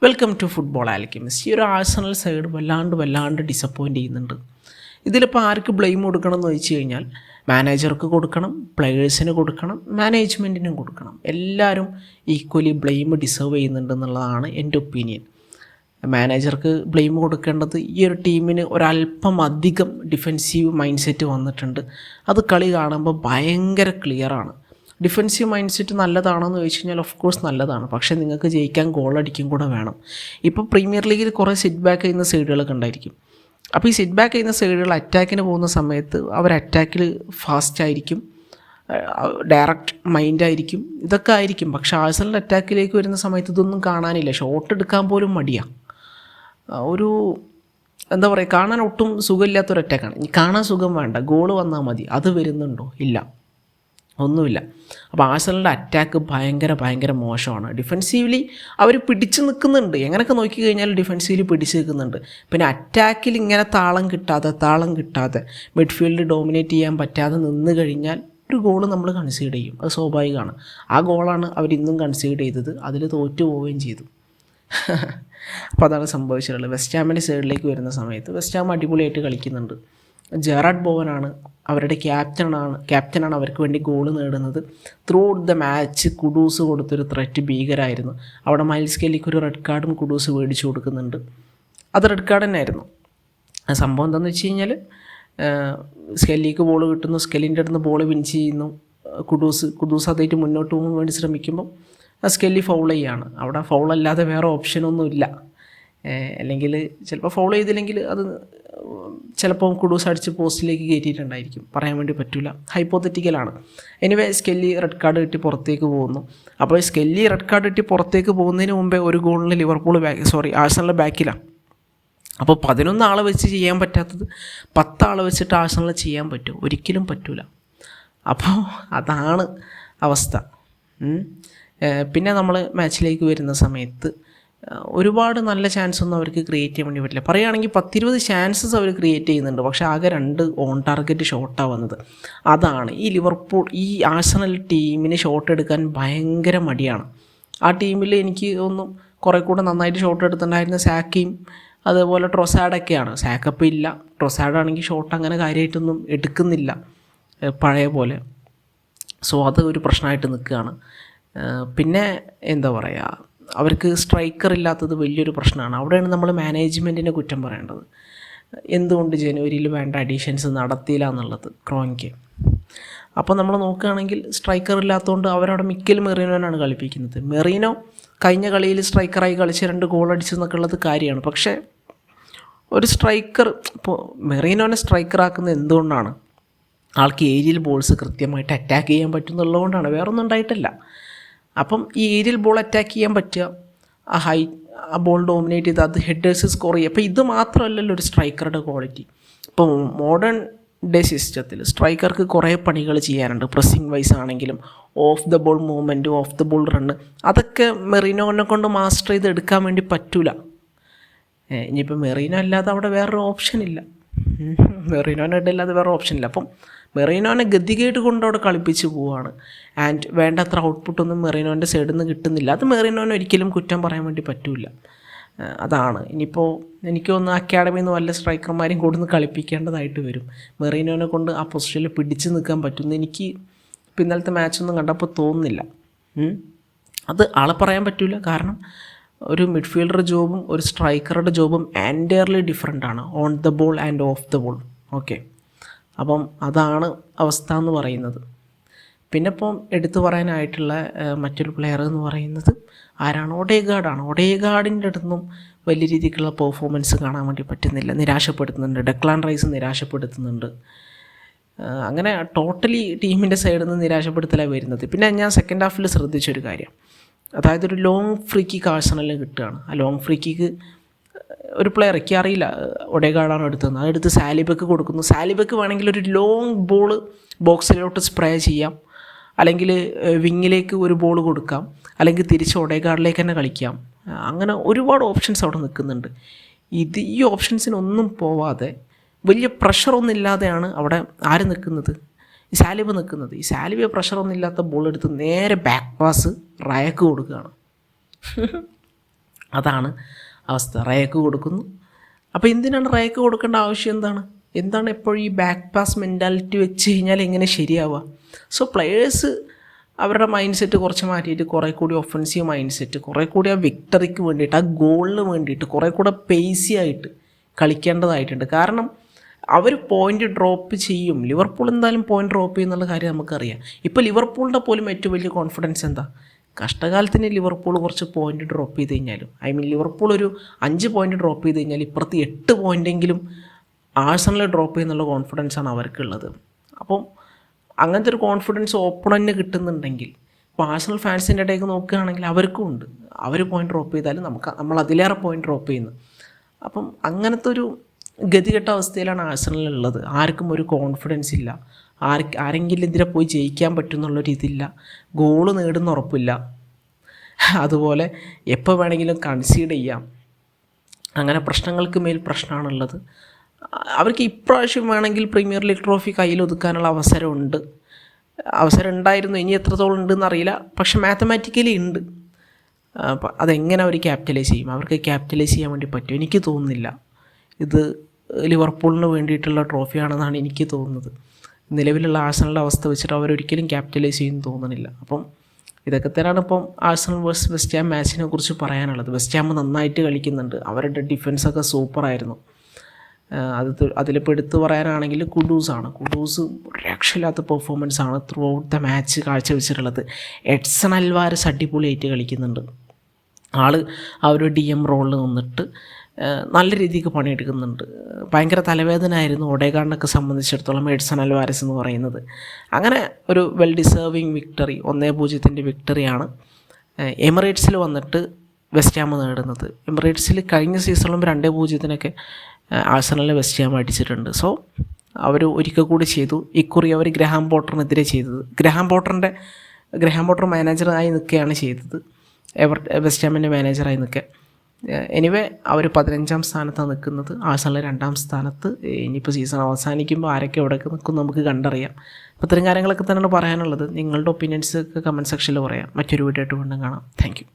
Welcome to football Alchemist. ഈ ഒരു Arsenal side വല്ലാണ്ട് ഡിസപ്പോയിൻ്റ് ചെയ്യുന്നുണ്ട്. ഇതിലിപ്പോൾ ആർക്ക് ബ്ലെയിം കൊടുക്കണം എന്ന് വെച്ച് കഴിഞ്ഞാൽ മാനേജർക്ക് കൊടുക്കണം, പ്ലെയേഴ്സിന് കൊടുക്കണം, മാനേജ്മെൻറ്റിനും കൊടുക്കണം. എല്ലാവരും ഈക്വലി ബ്ലെയിം ഡിസേർവ് ചെയ്യുന്നുണ്ടെന്നുള്ളതാണ് എൻ്റെ ഒപ്പീനിയൻ. മാനേജർക്ക് ബ്ലെയിം കൊടുക്കേണ്ടത് ഈ ഒരു ടീമിന് ഒരല്പം അധികം ഡിഫെൻസീവ് മൈൻഡ് സെറ്റ് വന്നിട്ടുണ്ട്. അത് കളി കാണുമ്പോൾ ഭയങ്കര ക്ലിയറാണ്. ഡിഫെൻസീവ് മൈൻഡ് സെറ്റ് നല്ലതാണെന്ന് ചോദിച്ചു കഴിഞ്ഞാൽ ഓഫ് കോഴ്സ് നല്ലതാണ്. പക്ഷേ നിങ്ങൾക്ക് ജയിക്കാൻ ഗോളടിക്കും കൂടെ വേണം. ഇപ്പോൾ പ്രീമിയർ ലീഗിൽ കുറേ സിറ്റ് ബാക്ക് ചെയ്യുന്ന സൈഡുകളൊക്കെ ഉണ്ടായിരിക്കും. അപ്പോൾ ഈ സിറ്റ് ബാക്ക് ചെയ്യുന്ന സൈഡുകൾ അറ്റാക്കിന് പോകുന്ന സമയത്ത് അവർ അറ്റാക്കിൽ ഫാസ്റ്റ് ആയിരിക്കും, ഡയറക്റ്റ് മൈൻഡായിരിക്കും, ഇതൊക്കെ ആയിരിക്കും. പക്ഷേ ആഴ്സണൽ അറ്റാക്കിലേക്ക് വരുന്ന സമയത്ത് ഇതൊന്നും കാണാനില്ല. ഷോട്ട് എടുക്കാൻ പോലും മടിയാണ്. ഒരു എന്താ പറയുക, കാണാൻ ഒട്ടും സുഖമില്ലാത്തൊരു അറ്റാക്കാണ്. ഈ കാണാൻ സുഖം വേണ്ട, ഗോൾ വന്നാൽ മതി. അത് വരുന്നുണ്ടോ? ഇല്ല, ഒന്നുമില്ല. അപ്പോൾ ആഴ്സണലിൻ്റെ അറ്റാക്ക് ഭയങ്കര മോശമാണ്. ഡിഫെൻസീവ്ലി അവർ പിടിച്ച് നിൽക്കുന്നുണ്ട്. എങ്ങനെയൊക്കെ നോക്കി കഴിഞ്ഞാൽ ഡിഫെൻസീവ്ലി പിടിച്ച് നിൽക്കുന്നുണ്ട്. പിന്നെ അറ്റാക്കിൽ ഇങ്ങനെ താളം കിട്ടാതെ മിഡ്ഫീൽഡ് ഡോമിനേറ്റ് ചെയ്യാൻ പറ്റാതെ നിന്ന് കഴിഞ്ഞാൽ ഒരു ഗോൾ നമ്മൾ കൺസീഡ് ചെയ്യും. അത് സ്വാഭാവികമാണ്. ആ ഗോളാണ് അവരിന്നും കൺസീഡ് ചെയ്തത്. അതിൽ തോറ്റു പോവുകയും ചെയ്തു. അപ്പോൾ അതാണ് സംഭവിച്ചിട്ടുള്ളത്. വെസ്റ്റ് ഹാമിൻ്റെ സൈഡിലേക്ക് വരുന്ന സമയത്ത് വെസ്റ്റ് ഹാം അടിപൊളിയായിട്ട് കളിക്കുന്നുണ്ട്. ജെറാഡ് ബോവനാണ് അവരുടെ ക്യാപ്റ്റനാണ് അവർക്ക് വേണ്ടി ഗോൾ നേടുന്നത്. Through out the match Kudus കൊടുത്തൊരു ത്രെറ്റ് ഭീകരമായിരുന്നു. അവിടെ മൈൽസ് കെല്ലിക്ക് ഒരു റെഡ് കാർഡും കുഡൂസ് മേടിച്ചു കൊടുക്കുന്നുണ്ട്. അത് റെഡ് കാർഡ് തന്നെയായിരുന്നു. സംഭവം എന്താണെന്ന് വെച്ച് കഴിഞ്ഞാൽ സ്കെല്ലിക്ക് ബോൾ കിട്ടുന്നു, സ്കെല്ലിൻ്റെ അടുത്ത് ബോൾ വിൻ ചെയ്യുന്നു. കുഡൂസ് അതായിട്ട് മുന്നോട്ട് പോകാൻ വേണ്ടി ശ്രമിക്കുമ്പോൾ സ്കെല്ലി ഫൗൾ ചെയ്യാണ്. അവിടെ ഫൗളല്ലാതെ വേറെ ഓപ്ഷനൊന്നുമില്ല. അല്ലെങ്കിൽ ചിലപ്പോൾ ഫൗൾ ചെയ്തില്ലെങ്കിൽ അത് ചിലപ്പോൾ കുഡൂസ് അടിച്ച് പോസ്റ്റിലേക്ക് കയറ്റിയിട്ടുണ്ടായിരിക്കും, പറയാൻ വേണ്ടി പറ്റില്ല, ഹൈപ്പോത്തറ്റിക്കലാണ്. എനിവേ സ്കെല്ലി റെഡ് കാർഡ് കിട്ടി പുറത്തേക്ക് പോകുന്നു. അപ്പോൾ സ്കെല്ലി റെഡ് കാർഡ് കിട്ടി പുറത്തേക്ക് പോകുന്നതിന് മുമ്പേ ഒരു ഗോളിന് ആഴ്സണലിൻ്റെ ബാക്കിലാണ്. അപ്പോൾ 11 ആളെ വെച്ച് ചെയ്യാൻ പറ്റാത്തത് 10 ആളെ വെച്ചിട്ട് ആഴ്സണലിൽ ചെയ്യാൻ പറ്റുമോ? ഒരിക്കലും പറ്റില്ല. അപ്പോൾ അതാണ് അവസ്ഥ. പിന്നെ നമ്മൾ മാച്ചിലേക്ക് വരുന്ന സമയത്ത് ഒരുപാട് നല്ല ചാൻസ് ഒന്നും അവർക്ക് ക്രിയേറ്റ് ചെയ്യാൻ വേണ്ടി പറ്റില്ല. പറയുകയാണെങ്കിൽ 10-20 ചാൻസസ് അവർ ക്രിയേറ്റ് ചെയ്യുന്നുണ്ട്. പക്ഷേ ആകെ 2 ഓൺ ടാർഗറ്റ് ഷോട്ടാണ് വന്നത്. അതാണ് ഈ ആഴ്സണൽ ടീമിന് ഷോട്ട് എടുക്കാൻ ഭയങ്കര മടിയാണ്. ആ ടീമിൽ എനിക്ക് ഒന്നും കുറേ കൂടെ നന്നായിട്ട് ഷോട്ട് എടുത്തിട്ടുണ്ടായിരുന്ന സാക്കയും അതേപോലെ ട്രൊസാഡൊക്കെയാണ്. സാക്കപ്പം ഇല്ല. ട്രൊസാഡാണെങ്കിൽ ഷോട്ട് അങ്ങനെ കാര്യമായിട്ടൊന്നും എടുക്കുന്നില്ല പഴയ പോലെ. സോ അത് ഒരു പ്രശ്നമായിട്ട് നിൽക്കുകയാണ്. പിന്നെ എന്താ പറയുക, അവർക്ക് സ്ട്രൈക്കർ ഇല്ലാത്തത് വലിയൊരു പ്രശ്നമാണ്. അവിടെയാണ് നമ്മൾ മാനേജ്മെൻറ്റിനെ കുറ്റം പറയേണ്ടത്. എന്തുകൊണ്ട് ജനുവരിയിൽ വേണ്ട അഡീഷൻസ് നടത്തിയില്ല എന്നുള്ളത് ക്രോയിക്ക്. അപ്പോൾ നമ്മൾ നോക്കുകയാണെങ്കിൽ സ്ട്രൈക്കർ ഇല്ലാത്തതുകൊണ്ട് അവരവിടെ മിക്കൽ മെറീനോനാണ് കളിപ്പിക്കുന്നത്. മെറീനോ കഴിഞ്ഞ കളിയിൽ സ്ട്രൈക്കറായി കളിച്ച് 2 ഗോൾ അടിച്ചെന്നൊക്കെ ഉള്ളത് കാര്യമാണ്. പക്ഷേ ഒരു സ്ട്രൈക്കർ ഇപ്പോൾ മെറീനോനെ സ്ട്രൈക്കറാക്കുന്നത് എന്തുകൊണ്ടാണ്? ആൾക്ക് ഏരിയൽ ബോൾസ് കൃത്യമായിട്ട് അറ്റാക്ക് ചെയ്യാൻ പറ്റുന്നുള്ളതുകൊണ്ടാണ്, വേറൊന്നും ഉണ്ടായിട്ടല്ല. അപ്പം ഈ ഏരിയൽ ബോൾ അറ്റാക്ക് ചെയ്യാൻ പറ്റുക, ആ ബോൾ ഡോമിനേറ്റ് ചെയ്ത് അത് ഹെഡേഴ്സ് സ്കോർ ചെയ്യുക. അപ്പോൾ ഇത് മാത്രമല്ലല്ലോ ഒരു സ്ട്രൈക്കറുടെ ക്വാളിറ്റി. ഇപ്പോൾ മോഡേൺ ഡേ സിസ്റ്റത്തിൽ സ്ട്രൈക്കർക്ക് കുറേ പണികൾ ചെയ്യാനുണ്ട്. പ്രസ്സിങ് വൈസ് ആണെങ്കിലും of the ball movement, of the ball run, അതൊക്കെ മെറീനോനെ കൊണ്ട് മാസ്റ്റർ ചെയ്ത് എടുക്കാൻ വേണ്ടി പറ്റില്ല. ഇനിയിപ്പോൾ മെറീനോ അല്ലാതെ അവിടെ വേറൊരു ഓപ്ഷനില്ല. മെറീനോനെ ഇടല്ലാതെ വേറെ ഓപ്ഷനില്ല. അപ്പം മെറീനോനെ ഗതികേട്ട് കൊണ്ട് അവിടെ കളിപ്പിച്ച് പോവുകയാണ്. ആൻഡ് വേണ്ടത്ര ഔട്ട്പുട്ടൊന്നും മെറീനോൻ്റെ സൈഡിൽ നിന്ന് കിട്ടുന്നില്ല. അത് മെറീനോനെ ഒരിക്കലും കുറ്റം പറയാൻ വേണ്ടി പറ്റില്ല. അതാണ് ഇനിയിപ്പോൾ എനിക്ക് തോന്നുന്നു അക്കാഡമിയിൽ നിന്ന് വല്ല സ്ട്രൈക്കർമാരെയും കൊടുന്ന് കളിപ്പിക്കേണ്ടതായിട്ട് വരും. മെറീനോനെ കൊണ്ട് ആ പൊസിഷനിൽ പിടിച്ച് നിൽക്കാൻ പറ്റുമെന്ന് എനിക്ക് ഇന്നലത്തെ മാച്ചൊന്നും കണ്ടപ്പോൾ തോന്നുന്നില്ല. അത് ആളെ പറയാൻ പറ്റില്ല. കാരണം ഒരു മിഡ്ഫീൽഡർ ജോബും ഒരു സ്ട്രൈക്കറുടെ ജോബും എൻറ്റയർലി ഡിഫറെൻ്റ് ആണ്, on the ball and of the ball. Okay, അപ്പം അതാണ് അവസ്ഥ എന്ന് പറയുന്നത്. പിന്നെ ഇപ്പം എടുത്തു പറയാനായിട്ടുള്ള മറ്റൊരു പ്ലെയർ എന്ന് പറയുന്നത് ആരാണ്? ഒഡേഗാർഡാണ്. ഒഡേഗാർഡിൻ്റെ അടുത്തൊന്നും വലിയ രീതിക്കുള്ള പെർഫോമൻസ് കാണാൻ വേണ്ടി പറ്റുന്നില്ല, നിരാശപ്പെടുത്തുന്നുണ്ട്. Declan rice നിരാശപ്പെടുത്തുന്നുണ്ട്. അങ്ങനെ ടോട്ടലി ടീമിൻ്റെ സൈഡിൽ നിന്ന് നിരാശപ്പെടുത്തലാണ് വരുന്നത്. പിന്നെ ഞാൻ സെക്കൻഡ് ഹാഫിൽ ശ്രദ്ധിച്ചൊരു കാര്യം, അതായത് ഒരു ലോങ് ഫ്രീ കിക്ക് ആഴ്സണലിൽ കിട്ടുകയാണ്. ആ ലോങ് ഫ്രീ കിക്ക് ഒരു പ്ലെയർ, എനിക്ക് അറിയില്ല ഒഡേഗാർഡാണ് എടുത്തത്, അതെടുത്ത് സാലിബക്ക് കൊടുക്കുന്നു. സാലിബക്ക് വേണമെങ്കിൽ ഒരു ലോങ് ബോൾ ബോക്സിലോട്ട് സ്പ്രേ ചെയ്യാം, അല്ലെങ്കിൽ വിങ്ങിലേക്ക് ഒരു ബോൾ കൊടുക്കാം, അല്ലെങ്കിൽ തിരിച്ച് ഒഡേഗാർഡിലേക്ക് തന്നെ കളിക്കാം. അങ്ങനെ ഒരുപാട് ഓപ്ഷൻസ് അവിടെ നിൽക്കുന്നുണ്ട്. ഈ ഓപ്ഷൻസിനൊന്നും പോവാതെ വലിയ പ്രഷറൊന്നും ഇല്ലാതെയാണ് അവിടെ ആര് നിൽക്കുന്നത്? ഈ സാലിബ നിൽക്കുന്നത്. ഈ സാലിബ പ്രഷറൊന്നും ഇല്ലാത്ത ബോൾ എടുത്ത് നേരെ ബാക്ക് പാസ് റായക്ക് കൊടുക്കുകയാണ്. അതാണ് അവസ്ഥ. റേക്ക് കൊടുക്കുന്നു. അപ്പോൾ എന്തിനാണ് റേക്ക് കൊടുക്കേണ്ട ആവശ്യം എന്താണ് എപ്പോഴും ഈ ബാക്ക് പാസ് മെൻറ്റാലിറ്റി വെച്ച് കഴിഞ്ഞാൽ എങ്ങനെ ശരിയാവുക? സോ പ്ലെയേഴ്സ് അവരുടെ മൈൻഡ് സെറ്റ് കുറച്ച് മാറ്റിയിട്ട് കുറേ കൂടി ഒഫൻസീവ് മൈൻഡ് സെറ്റ്, കുറേ കൂടി ആ വിക്ടറിക്ക് വേണ്ടിയിട്ട്, ആ ഗോളിന് വേണ്ടിയിട്ട് കുറേ കൂടെ പേസി ആയിട്ട് കളിക്കേണ്ടതായിട്ടുണ്ട്. കാരണം അവർ പോയിൻ്റ് ഡ്രോപ്പ് ചെയ്യും. ലിവർപൂൾ എന്തായാലും പോയിൻ്റ് ഡ്രോപ്പ് ചെയ്യുന്നുള്ള കാര്യം നമുക്കറിയാം. ഇപ്പോൾ ലിവർപൂളിൻ്റെ പോലും ഏറ്റവും വലിയ കോൺഫിഡൻസ് കഷ്ടകാലത്തിന് ലിവർപൂൾ കുറച്ച് പോയിൻ്റ് ഡ്രോപ്പ് ചെയ്ത് കഴിഞ്ഞാലും, ലിവർപൂൾ ഒരു 5 പോയിൻ്റ് ഡ്രോപ്പ് ചെയ്ത് കഴിഞ്ഞാൽ ഇപ്പുറത്ത് 8 പോയിൻ്റെങ്കിലും ആഴ്സണൽ ഡ്രോപ്പ് ചെയ്യുന്നുള്ള കോൺഫിഡൻസാണ് അവർക്കുള്ളത്. അപ്പം അങ്ങനത്തെ ഒരു കോൺഫിഡൻസ് ഓപ്പണന് കിട്ടുന്നുണ്ടെങ്കിൽ, ഇപ്പോൾ ആഴ്സണൽ ഫാൻസിൻ്റെ ഇടയ്ക്ക് നോക്കുകയാണെങ്കിൽ അവർക്കും ഉണ്ട്. അവർ പോയിൻ്റ് ഡ്രോപ്പ് ചെയ്താലും നമ്മൾ അതിലേറെ പോയിൻ്റ് ഡ്രോപ്പ് ചെയ്യുന്നു. അപ്പം അങ്ങനത്തെ ഒരു ഗതികെട്ട അവസ്ഥയിലാണ് ആഴ്സണലുള്ളത്. ആർക്കും ഒരു കോൺഫിഡൻസ് ഇല്ല. ആരെങ്കിലും ഇതിനെ പോയി ജയിക്കാൻ പറ്റുമെന്നുള്ളൊരിതില്ല. ഗോള് നേടുന്ന ഉറപ്പില്ല. അതുപോലെ എപ്പോൾ വേണമെങ്കിലും കൺസീഡ് ചെയ്യാം. അങ്ങനെ പ്രശ്നങ്ങൾക്ക് മേൽ പ്രശ്നമാണുള്ളത്. അവർക്ക് ഇപ്രാവശ്യം വേണമെങ്കിൽ പ്രീമിയർ ലീഗ് ട്രോഫി കയ്യിലൊതുക്കാനുള്ള അവസരം ഉണ്ടായിരുന്നു. ഇനി എത്രത്തോളം ഉണ്ടെന്ന് അറിയില്ല, പക്ഷെ മാത്തമാറ്റിക്കലി ഉണ്ട്. അതെങ്ങനെ അവർ ക്യാപിറ്റലൈസ് ചെയ്യും? അവർക്ക് ക്യാപിറ്റലൈസ് ചെയ്യാൻ വേണ്ടി പറ്റും? എനിക്ക് തോന്നുന്നില്ല. ഇത് ലിവർപൂളിന് വേണ്ടിയിട്ടുള്ള ട്രോഫിയാണെന്നാണ് എനിക്ക് തോന്നുന്നത്. നിലവിലുള്ള ആഴ്സണലിൻ്റെ അവസ്ഥ വെച്ചിട്ട് അവരൊരിക്കലും ക്യാപിറ്റലൈസ് ചെയ്യുമെന്ന് തോന്നുന്നില്ല. അപ്പം ഇതൊക്കെ തന്നെയാണ് ഇപ്പം ആഴ്സണൽ വേഴ്സസ് വെസ്റ്റ് ഹാം മാച്ചിനെ കുറിച്ച് പറയാനുള്ളത്. വെസ്റ്റ് ഹാം നന്നായിട്ട് കളിക്കുന്നുണ്ട്. അവരുടെ ഡിഫൻസൊക്കെ സൂപ്പറായിരുന്നു. അതിലിപ്പോൾ എടുത്തു പറയാനാണെങ്കിൽ കുഡൂസ് രക്ഷയില്ലാത്ത പെർഫോമൻസാണ് ത്രൂ ഔട്ട് ദ മാച്ച് കാഴ്ചവെച്ചിട്ടുള്ളത്. എഡ്സൺ അൽവാരസ് അടിപൊളിയായിട്ട് കളിക്കുന്നുണ്ട്. ആ ഒരു DM റോളിൽ നിന്നിട്ട് നല്ല രീതിക്ക് പണിയെടുക്കുന്നുണ്ട്. ഭയങ്കര തലവേദന ഓഡേഗാർഡിനൊക്കെ സംബന്ധിച്ചിടത്തോളം എഡ്സൺ അൽവാരസ് എന്ന് പറയുന്നത്. അങ്ങനെ ഒരു വെൽ ഡിസേർവിങ് വിക്ടറി, 1-0 വിക്ടറിയാണ് എമിറേറ്റ്സിൽ വന്നിട്ട് വെസ്റ്റ് ഹാം നേടുന്നത്. എമിറേറ്റ്സിൽ കഴിഞ്ഞ സീസണിലും 2-0 ആഴ്സണലിനെ വെസ്റ്റ് ഹാം അടിച്ചിട്ടുണ്ട്. സോ അവർ ഒരിക്കൽ കൂടി ചെയ്തു. ഇക്കുറി അവർ ഗ്രഹാം പോട്ടറിനെതിരെ ചെയ്തത്. ഗ്രഹാം പോട്ടർ മാനേജറായി നിൽക്കുകയാണ് ചെയ്തത്. വെസ്റ്റ് ഹാമിൻ്റെ മാനേജറായി നിൽക്കുക. എനിവേ അവർ 15ാം സ്ഥാനത്താണ് നിൽക്കുന്നത്, ആഴ്സണൽ 2ാം സ്ഥാനത്ത്. ഇനിയിപ്പോൾ സീസൺ അവസാനിക്കുമ്പോൾ ആരൊക്കെ എവിടെയൊക്കെ നിൽക്കും നമുക്ക് കണ്ടറിയാം. അപ്പോൾ ഇത്തരം കാര്യങ്ങളൊക്കെ തന്നെയാണ് പറയാനുള്ളത്. നിങ്ങളുടെ ഒപ്പീനിയൻസ് ഒക്കെ കമൻറ്റ് സെക്ഷനിൽ പറയാം. മറ്റൊരു വീഡിയോ ആയിട്ട് വീണ്ടും കാണാം. Thank you.